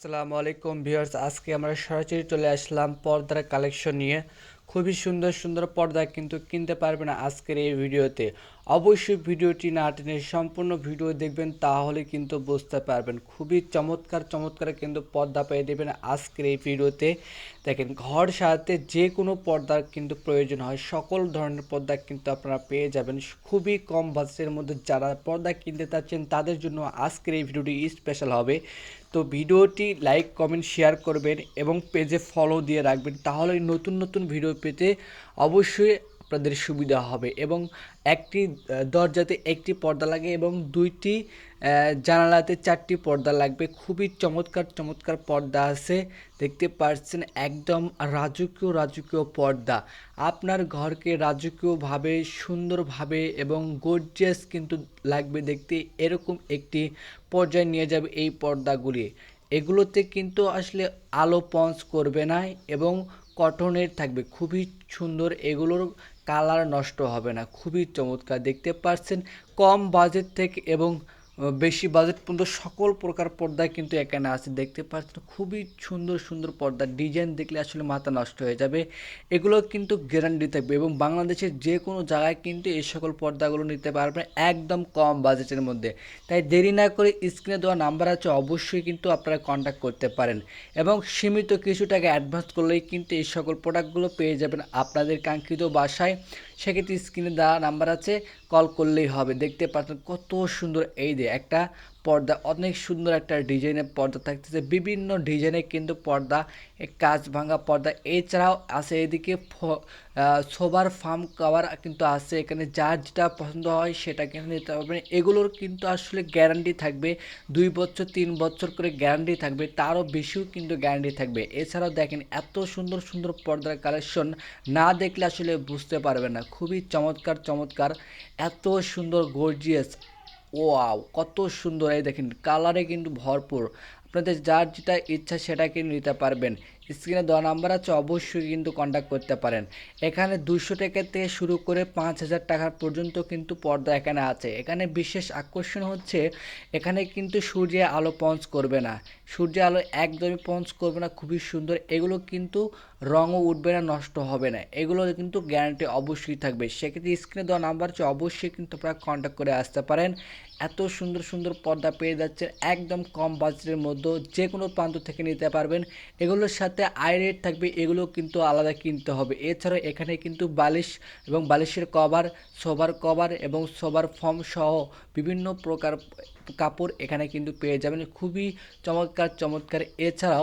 আসসালামু আলাইকুম ভিউয়ার্স, আজকে আমরা সরাসরি চলে আসলাম পর্দার কালেকশন নিয়ে। খুবই সুন্দর সুন্দর পর্দা কিন্তু কিনতে পারবেন আজকের এই ভিডিওতে। অবশ্যই ভিডিওটি না টেনে সম্পূর্ণ ভিডিও দেখবেন, তাহলে কিন্তু বুঝতে পারবেন। খুবই চমৎকার চমৎকার কিন্তু পর্দা পেয়ে দেবেন আজকের এই ভিডিওতে। দেখেন, ঘর সাজাতে যে কোনো পর্দার কিন্তু প্রয়োজন হয়, সকল ধরনের পর্দা কিন্তু আপনারা পেয়ে যাবেন খুবই কম বাজেটের মধ্যে। যারা পর্দা কিনতে চাচ্ছেন তাদের জন্য আজকের এই ভিডিওটি স্পেশাল হবে। তো ভিডিওটি লাইক কমেন্ট শেয়ার করবেন এবং পেজে ফলো দিয়ে রাখবেন, তাহলে নতুন নতুন ভিডিও পেতে অবশ্যই আপনাদের সুবিধা হবে। এবং একটি দরজাতে একটি পর্দা লাগে এবং দুইটি জানালাতে চারটি পর্দা লাগবে। খুবই চমৎকার চমৎকার পর্দা আছে, দেখতে পাচ্ছেন একদম রাজকীয় রাজকীয় পর্দা। আপনার ঘরকে রাজকীয়ভাবে সুন্দরভাবে এবং গর্জিয়াস কিন্তু লাগবে দেখতে, এরকম একটি পর্যায়ে নিয়ে যাবে এই পর্দাগুলি। এগুলোতে কিন্তু আসলে আলো পঞ্চ করবে না এবং কটনের থাকবে, খুবই সুন্দর। এগুলোর কালার নষ্ট হবে না, খুবই চমৎকার দেখতে পাচ্ছেন। কম বাজেট থেকে এবং বেশি বাজেট পর্যন্ত সকল প্রকার পর্দা কিন্তু এখানে আছে, দেখতে পাচ্ছেন। খুবই সুন্দর সুন্দর পর্দা, ডিজাইন দেখলে আসলে মাথা নষ্ট হয়ে যাবে। এগুলো কিন্তু গ্যারান্টি থাকবে এবং বাংলাদেশের যে কোনো জায়গায় কিন্তু এই সকল পর্দাগুলো নিতে পারবেন একদম কম বাজেটের মধ্যে। তাই দেরি না করে স্ক্রিনে দেওয়া নাম্বার আছে, অবশ্যই কিন্তু আপনারা কন্ট্যাক্ট করতে পারেন এবং সীমিত কিছু টাকা অ্যাডভান্স করলেই কিন্তু এই সকল প্রোডাক্টগুলো পেয়ে যাবেন আপনাদের কাঙ্ক্ষিত বাসায়। সেক্ষেত্রে স্ক্রিনে দেওয়া নাম্বার আছে, কল করলেই হবে। দেখতে পাচ্ছেন কত সুন্দর, এই যে একটা পর্দা, অনেক সুন্দর একটা ডিজাইনের পর্দা থাকতেছে, বিভিন্ন ডিজাইনের কিন্তু পর্দা, কাঁচ ভাঙা পর্দা। এছাড়াও আছে এদিকে সোবার ফার্ম কভার কিন্তু আছে এখানে, যার যেটা পছন্দ হয় সেটা কিন্তু নিতে পারবেন। এগুলোর কিন্তু আসলে গ্যারান্টি থাকবে 2 বছর 3 বছর করে গ্যারান্টি থাকবে, তারও বেশিও কিন্তু গ্যারান্টি থাকবে। এছাড়াও দেখেন এত সুন্দর সুন্দর পর্দার কালেকশন, না দেখলে আসলে বুঝতে পারবেন না। খুবই চমৎকার চমৎকার, এত সুন্দর গর্জিয়াস, ওয়াও কত সুন্দর। এই দেখেন কালারে কিন্তু ভরপুর, আপনাদের যার যেটা ইচ্ছা সেটা কিন্তু নিতে পারবেন। স্ক্রিনে দেওয়া নাম্বার আছে, অবশ্যই কিন্তু কন্ট্যাক্ট করতে পারেন। এখানে 200 টাকা থেকে শুরু করে 5,000 টাকা পর্যন্ত কিন্তু পর্দা এখানে আছে। এখানে বিশেষ আকর্ষণ হচ্ছে এখানে কিন্তু সূর্যের আলো পঞ্চ করবে না, সূর্যের আলো একদমই পঞ্চ করবে না, খুবই সুন্দর। এগুলো কিন্তু রঙও উঠবে না, নষ্ট হবে না, এগুলো কিন্তু গ্যারান্টি অবশ্যই থাকবে। সেক্ষেত্রে স্ক্রিনে দেওয়া নাম্বার আছে, অবশ্যই কিন্তু আপনারা কন্ট্যাক্ট করে আসতে পারেন। এত সুন্দর সুন্দর পর্দা পেয়ে যাচ্ছেন একদম কম বাজেটের মধ্যে, যে কোনো প্রান্ত থেকে নিতে পারবেন। এগুলোর সাথে আই রেট থাকবে, এগুলো কিন্তু আলাদা কিনতে হবে। এছাড়াও এখানে কিন্তু বালিশ এবং বালিশের কভার, সোফার কভার এবং সোফার ফর্ম সহ বিভিন্ন প্রকার কাপড় এখানে কিন্তু পেয়ে যাবেন, খুবই চমৎকার চমৎকার। এছাড়াও